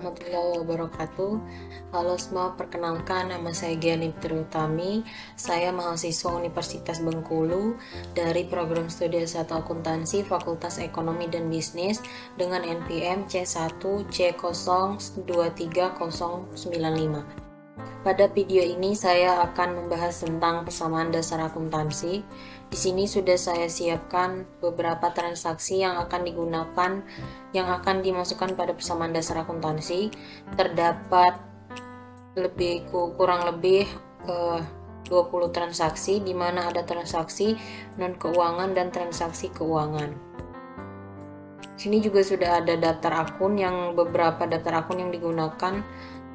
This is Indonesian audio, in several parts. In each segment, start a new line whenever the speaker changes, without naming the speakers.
warahmatullahi wabarakatuh. Halo semua, perkenalkan nama saya Giani Triutami. Saya mahasiswa Universitas Bengkulu dari program studi S1 Akuntansi Fakultas Ekonomi dan Bisnis dengan NPM C1C023095. Pada video ini saya akan membahas tentang persamaan dasar akuntansi. Di sini sudah saya siapkan beberapa transaksi yang akan digunakan, yang akan dimasukkan pada persamaan dasar akuntansi. Terdapat kurang lebih 20 transaksi, di mana ada transaksi non keuangan dan transaksi keuangan. Sini juga sudah ada daftar akun, yang beberapa daftar akun yang digunakan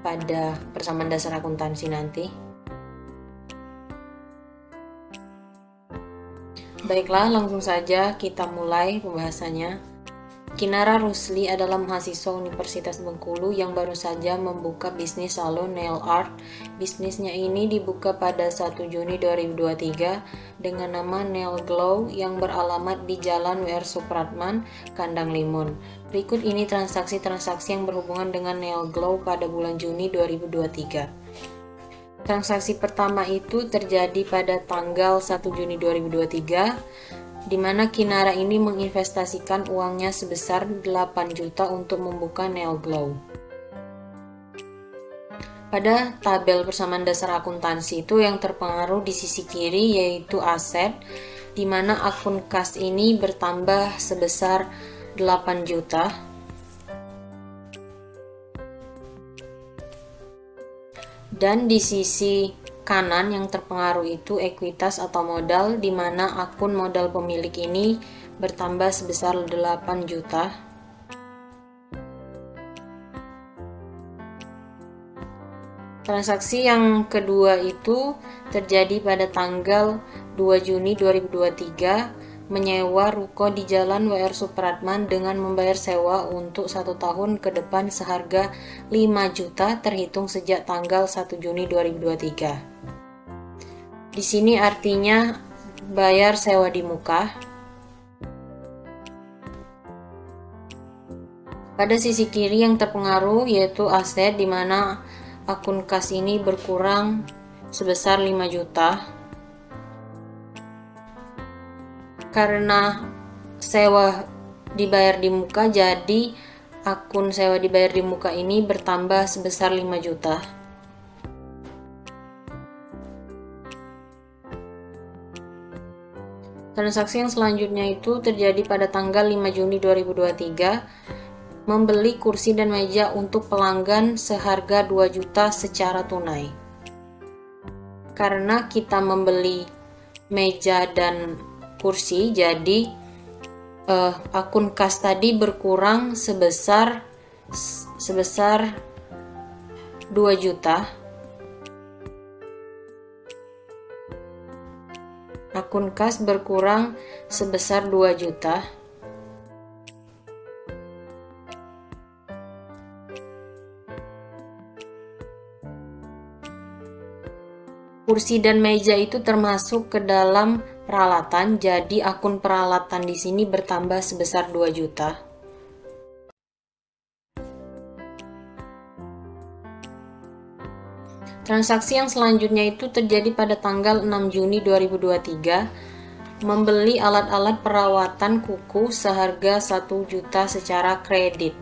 pada persamaan dasar akuntansi nanti. Baiklah, langsung saja kita mulai pembahasannya. Kinara Rusli adalah mahasiswa Universitas Bengkulu yang baru saja membuka bisnis salon nail art. Bisnisnya ini dibuka pada 1 Juni 2023 dengan nama Nail Glow yang beralamat di Jalan W.R. Supratman, Kandang Limun. Berikut ini transaksi-transaksi yang berhubungan dengan Nail Glow pada bulan Juni 2023. Transaksi pertama itu terjadi pada tanggal 1 Juni 2023, di mana Kinara ini menginvestasikan uangnya sebesar 8 juta untuk membuka Nail Glow. Pada tabel persamaan dasar akuntansi itu yang terpengaruh di sisi kiri yaitu aset, di mana akun kas ini bertambah sebesar 8 juta. Dan di sisi kanan yang terpengaruh itu ekuitas atau modal, di mana akun modal pemilik ini bertambah sebesar 8 juta. Transaksi yang kedua itu terjadi pada tanggal 2 Juni 2023, menyewa ruko di Jalan W.R. Supratman dengan membayar sewa untuk 1 tahun ke depan seharga 5 juta terhitung sejak tanggal 1 Juni 2023. Di sini artinya bayar sewa di muka. Pada sisi kiri yang terpengaruh yaitu aset, di mana akun kas ini berkurang sebesar 5 juta. Karena sewa dibayar di muka, jadi akun sewa dibayar di muka ini bertambah sebesar 5 juta. Transaksi yang selanjutnya itu terjadi pada tanggal 5 Juni 2023, membeli kursi dan meja untuk pelanggan seharga 2 juta secara tunai. Karena kita membeli meja dan kursi, jadi akun kas tadi berkurang sebesar 2 juta. Akun kas berkurang sebesar 2 juta. Kursi dan meja itu termasuk ke dalam peralatan, jadi akun peralatan di sini bertambah sebesar 2 juta. Transaksi yang selanjutnya itu terjadi pada tanggal 6 Juni 2023, membeli alat-alat perawatan kuku seharga 1 juta secara kredit.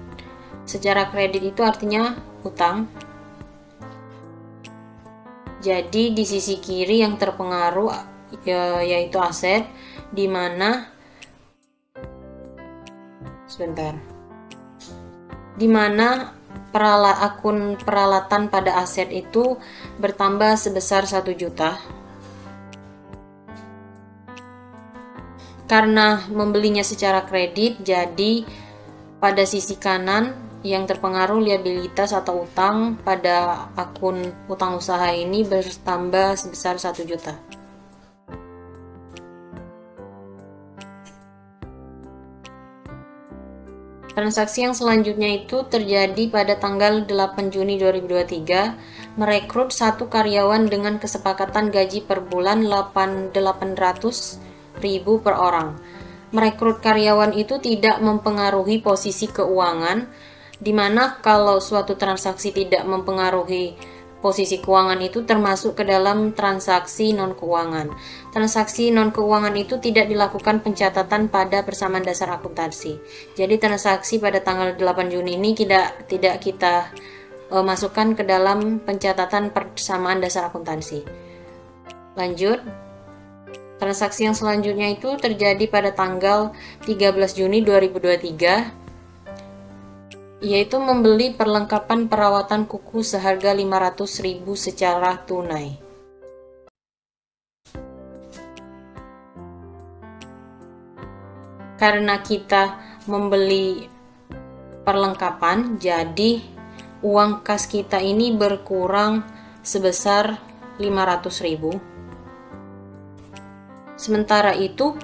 Secara kredit itu artinya utang. Jadi di sisi kiri yang terpengaruh yaitu aset, di mana akun peralatan pada aset itu bertambah sebesar 1 juta. Karena membelinya secara kredit, jadi pada sisi kanan yang terpengaruh liabilitas atau utang pada akun utang usaha ini bertambah sebesar 1 juta. Transaksi yang selanjutnya itu terjadi pada tanggal 8 Juni 2023, merekrut 1 karyawan dengan kesepakatan gaji per bulan 800.000 per orang. Merekrut karyawan itu tidak mempengaruhi posisi keuangan, Dimana kalau suatu transaksi tidak mempengaruhi posisi keuangan itu termasuk ke dalam transaksi non-keuangan. Transaksi non-keuangan itu tidak dilakukan pencatatan pada persamaan dasar akuntansi. Jadi transaksi pada tanggal 8 Juni ini tidak kita masukkan ke dalam pencatatan persamaan dasar akuntansi. Lanjut, transaksi yang selanjutnya itu terjadi pada tanggal 13 Juni 2023, yaitu membeli perlengkapan perawatan kuku seharga 500.000 secara tunai. Karena kita membeli perlengkapan, jadi uang kas kita ini berkurang sebesar 500.000. Sementara itu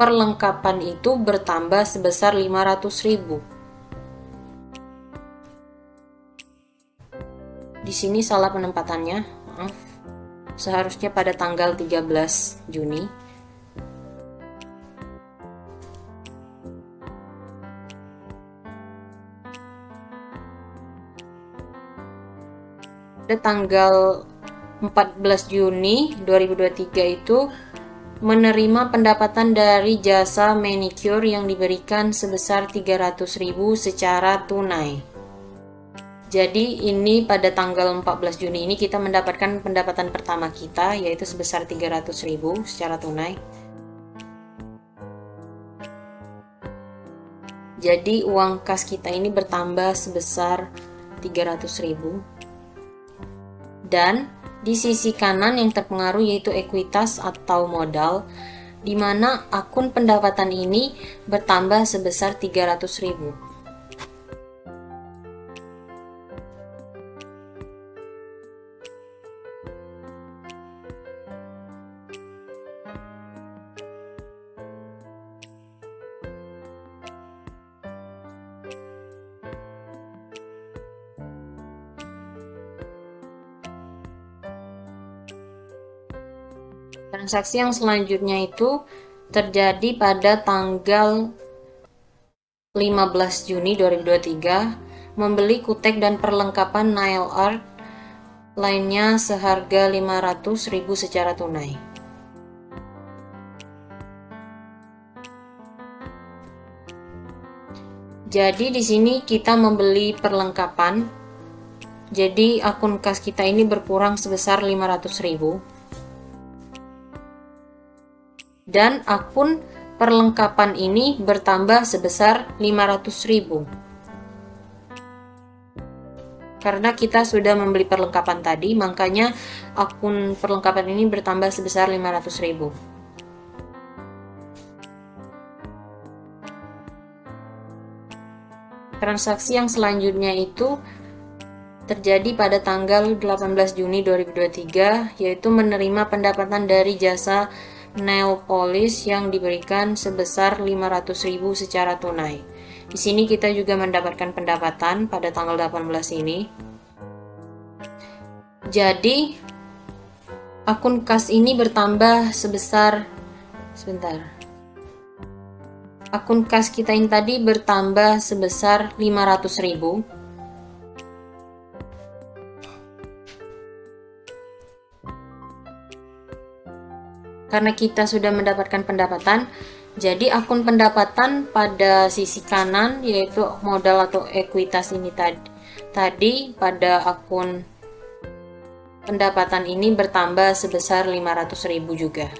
perlengkapan itu bertambah sebesar 500.000. Di sini salah penempatannya, maaf. Seharusnya pada tanggal 13 Juni. Pada tanggal 14 Juni 2023 itu menerima pendapatan dari jasa manicure yang diberikan sebesar 300.000 secara tunai. Jadi ini pada tanggal 14 Juni ini kita mendapatkan pendapatan pertama kita, yaitu sebesar 300.000 secara tunai. Jadi uang kas kita ini bertambah sebesar 300.000. Dan di sisi kanan yang terpengaruh yaitu ekuitas atau modal, di mana akun pendapatan ini bertambah sebesar 300.000. Transaksi yang selanjutnya itu terjadi pada tanggal 15 Juni 2023, membeli kutek dan perlengkapan nail art lainnya seharga 500.000 secara tunai. Jadi di sini kita membeli perlengkapan. Jadi akun kas kita ini berkurang sebesar 500.000. Dan akun perlengkapan ini bertambah sebesar 500.000. Karena kita sudah membeli perlengkapan tadi, makanya akun perlengkapan ini bertambah sebesar 500.000. Transaksi yang selanjutnya itu terjadi pada tanggal 18 Juni 2023, yaitu menerima pendapatan dari jasa nail polish yang diberikan sebesar 500.000 secara tunai. Di sini kita juga mendapatkan pendapatan pada tanggal 18 ini. Jadi akun kas ini bertambah sebesar akun kas kita yang tadi bertambah sebesar 500.000. Karena kita sudah mendapatkan pendapatan, jadi akun pendapatan pada sisi kanan yaitu modal atau ekuitas ini tadi pada akun pendapatan ini bertambah sebesar 500.000 juga.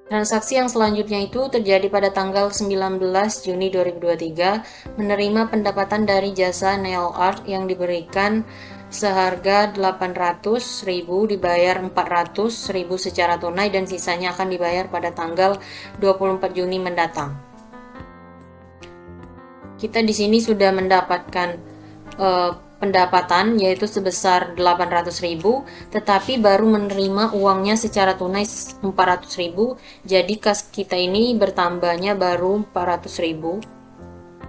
Transaksi yang selanjutnya itu terjadi pada tanggal 19 Juni 2023, menerima pendapatan dari jasa nail art yang diberikan seharga 800.000, dibayar 400.000 secara tunai dan sisanya akan dibayar pada tanggal 24 Juni mendatang. Kita di sini sudah mendapatkan pendapatan yaitu sebesar 800.000, tetapi baru menerima uangnya secara tunai 400.000. Jadi kas kita ini bertambahnya baru 400.000.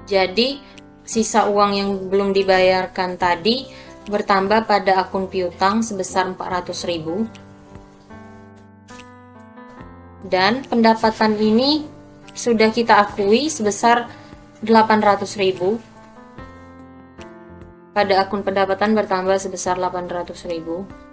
Jadi sisa uang yang belum dibayarkan tadi bertambah pada akun piutang sebesar 400.000. Dan pendapatan ini sudah kita akui sebesar 800.000. Pada akun pendapatan bertambah sebesar 800.000.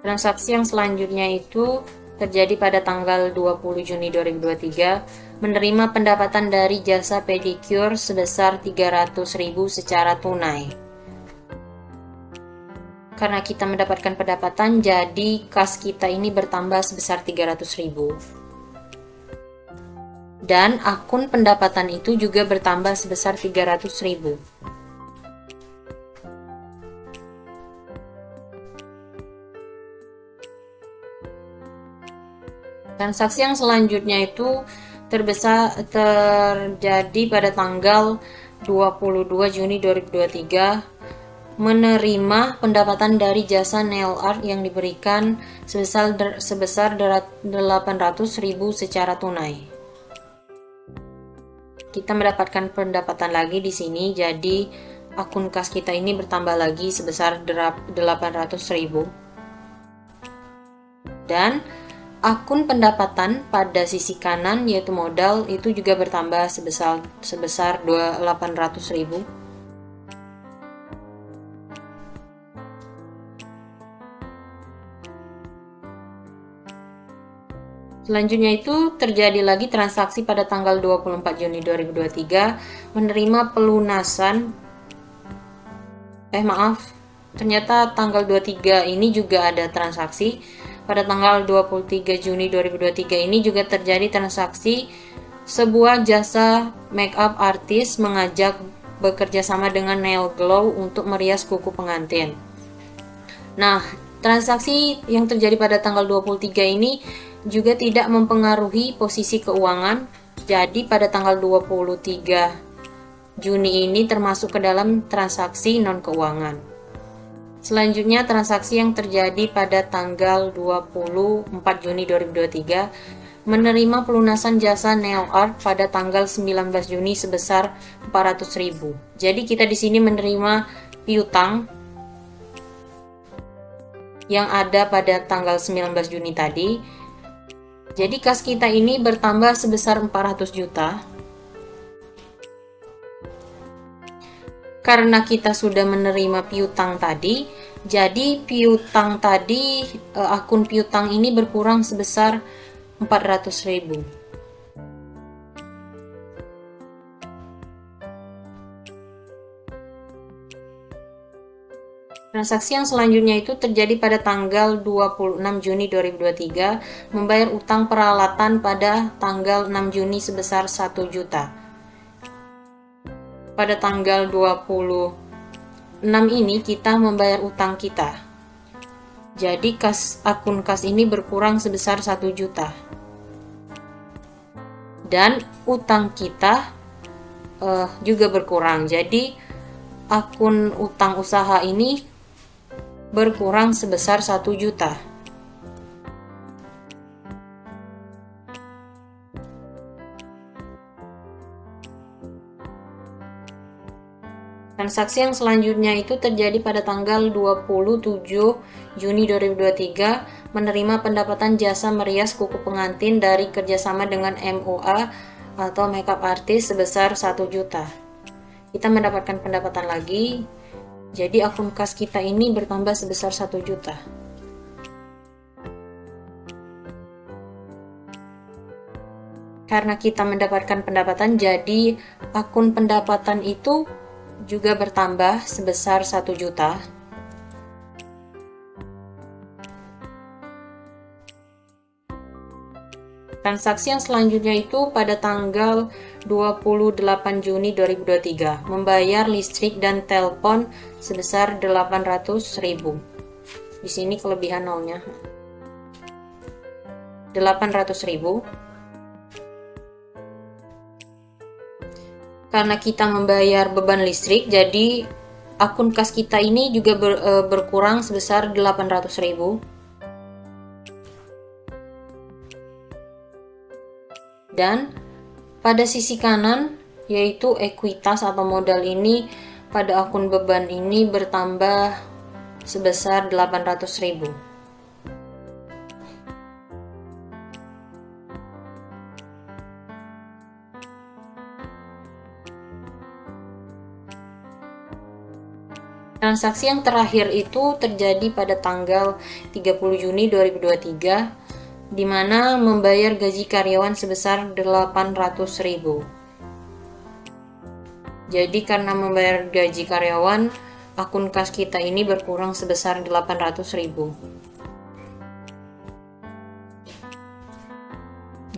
Transaksi yang selanjutnya itu terjadi pada tanggal 20 Juni 2023, menerima pendapatan dari jasa pedicure sebesar 300.000 secara tunai. Karena kita mendapatkan pendapatan, jadi kas kita ini bertambah sebesar 300.000. Dan akun pendapatan itu juga bertambah sebesar 300.000. Transaksi yang selanjutnya itu terjadi pada tanggal 22 Juni 2023, menerima pendapatan dari jasa nail art yang diberikan sebesar 800.000 secara tunai. Kita mendapatkan pendapatan lagi di sini, jadi akun kas kita ini bertambah lagi sebesar 800.000. Dan akun pendapatan pada sisi kanan yaitu modal itu juga bertambah sebesar 800.000. Selanjutnya itu terjadi lagi transaksi pada tanggal 24 Juni 2023, menerima pelunasan ternyata tanggal 23 ini juga ada transaksi. Pada tanggal 23 Juni 2023 ini juga terjadi transaksi sebuah jasa makeup artist mengajak bekerja sama dengan Nail Glow untuk merias kuku pengantin. Nah, transaksi yang terjadi pada tanggal 23 ini juga tidak mempengaruhi posisi keuangan. Jadi pada tanggal 23 Juni ini termasuk ke dalam transaksi non keuangan. Selanjutnya, transaksi yang terjadi pada tanggal 24 Juni 2023, menerima pelunasan jasa nail art pada tanggal 19 Juni sebesar 400.000. Jadi kita di sini menerima piutang yang ada pada tanggal 19 Juni tadi. Jadi kas kita ini bertambah sebesar 400 juta. Karena kita sudah menerima piutang tadi, jadi piutang tadi, akun piutang ini berkurang sebesar 400.000. Transaksi yang selanjutnya itu terjadi pada tanggal 26 Juni 2023, membayar utang peralatan pada tanggal 6 Juni sebesar 1 juta. Pada tanggal 26 ini kita membayar utang kita. Jadi akun kas ini berkurang sebesar 1 juta. Dan utang kita juga berkurang. Jadi akun utang usaha ini berkurang sebesar 1 juta. Transaksi yang selanjutnya itu terjadi pada tanggal 27 Juni 2023, menerima pendapatan jasa merias kuku pengantin dari kerjasama dengan MUA atau makeup artist sebesar 1 juta. Kita mendapatkan pendapatan lagi, jadi akun kas kita ini bertambah sebesar 1 juta. Karena kita mendapatkan pendapatan, jadi akun pendapatan itu juga bertambah sebesar 1 juta. Transaksi yang selanjutnya itu pada tanggal 28 Juni 2023, membayar listrik dan telepon sebesar 800.000. Di sini kelebihan nolnya. 800.000. Karena kita membayar beban listrik, jadi akun kas kita ini juga berkurang sebesar 800.000. Dan pada sisi kanan yaitu ekuitas atau modal ini pada akun beban ini bertambah sebesar 800.000. Transaksi yang terakhir itu terjadi pada tanggal 30 Juni 2023, di mana membayar gaji karyawan sebesar 800.000. Jadi karena membayar gaji karyawan, akun kas kita ini berkurang sebesar 800.000.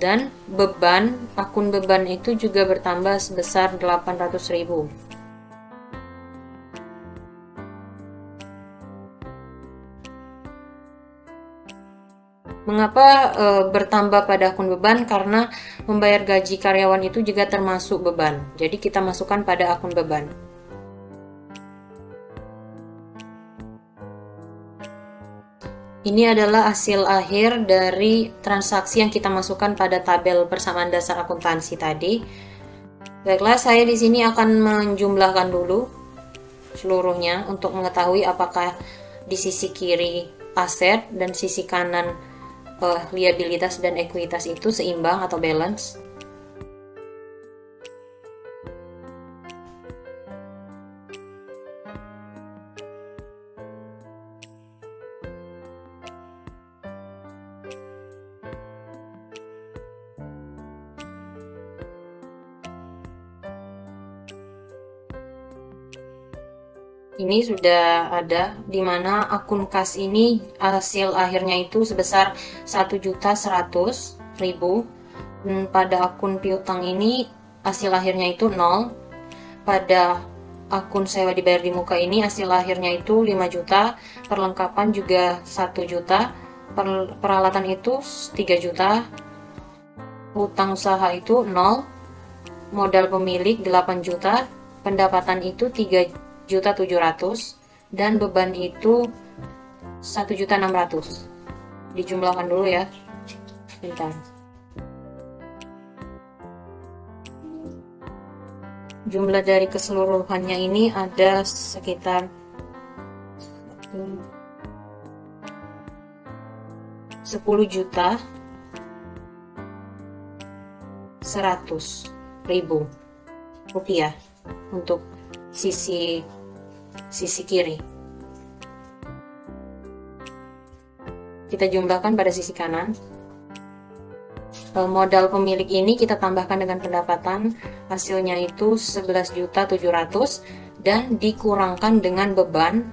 Dan akun beban itu juga bertambah sebesar 800.000. Mengapa bertambah pada akun beban? Karena membayar gaji karyawan itu juga termasuk beban. Jadi kita masukkan pada akun beban. Ini adalah hasil akhir dari transaksi yang kita masukkan pada tabel persamaan dasar akuntansi tadi. Baiklah, saya di sini akan menjumlahkan dulu seluruhnya untuk mengetahui apakah di sisi kiri aset dan sisi kanan liabilitas dan ekuitas itu seimbang atau balance. Ini sudah ada, di mana akun kas ini hasil akhirnya itu sebesar 1.100.000. Pada akun piutang ini hasil akhirnya itu 0. Pada akun sewa dibayar di muka ini hasil akhirnya itu 5 juta. Perlengkapan juga 1 juta. Peralatan itu 3 juta. Utang usaha itu 0. Modal pemilik 8 juta. Pendapatan itu 3.700.000 dan beban itu 1.600.000. Dijumlahkan dulu ya. Bentar. Jumlah dari keseluruhannya ini ada sekitar 10.100.000 rupiah untuk sisi kiri. Kita jumlahkan pada sisi kanan. Modal pemilik ini kita tambahkan dengan pendapatan, hasilnya itu 11.700.000 dan dikurangkan dengan beban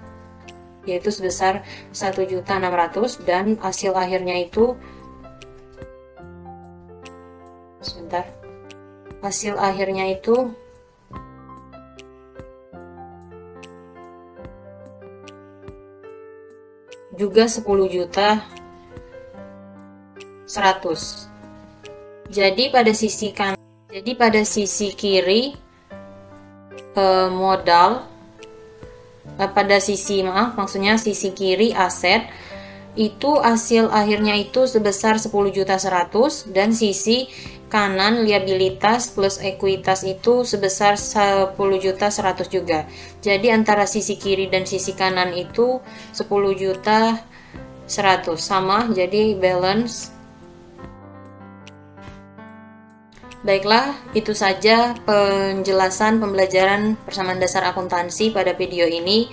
yaitu sebesar 1.600.000 dan hasil akhirnya itu juga 10.100.000. Jadi pada sisi kiri sisi kiri aset itu hasil akhirnya itu sebesar 10.100.000 dan sisi kanan liabilitas plus ekuitas itu sebesar 10.100.000 juga. Jadi antara sisi kiri dan sisi kanan itu 10.100.000 sama, jadi balance. Baiklah, itu saja penjelasan pembelajaran persamaan dasar akuntansi pada video ini.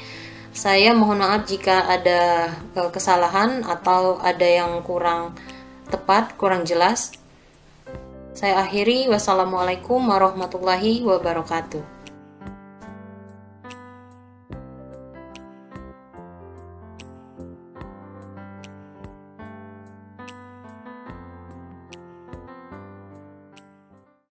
Saya mohon maaf jika ada kesalahan atau ada yang kurang tepat, kurang jelas. Saya akhiri, wassalamualaikum warahmatullahi wabarakatuh.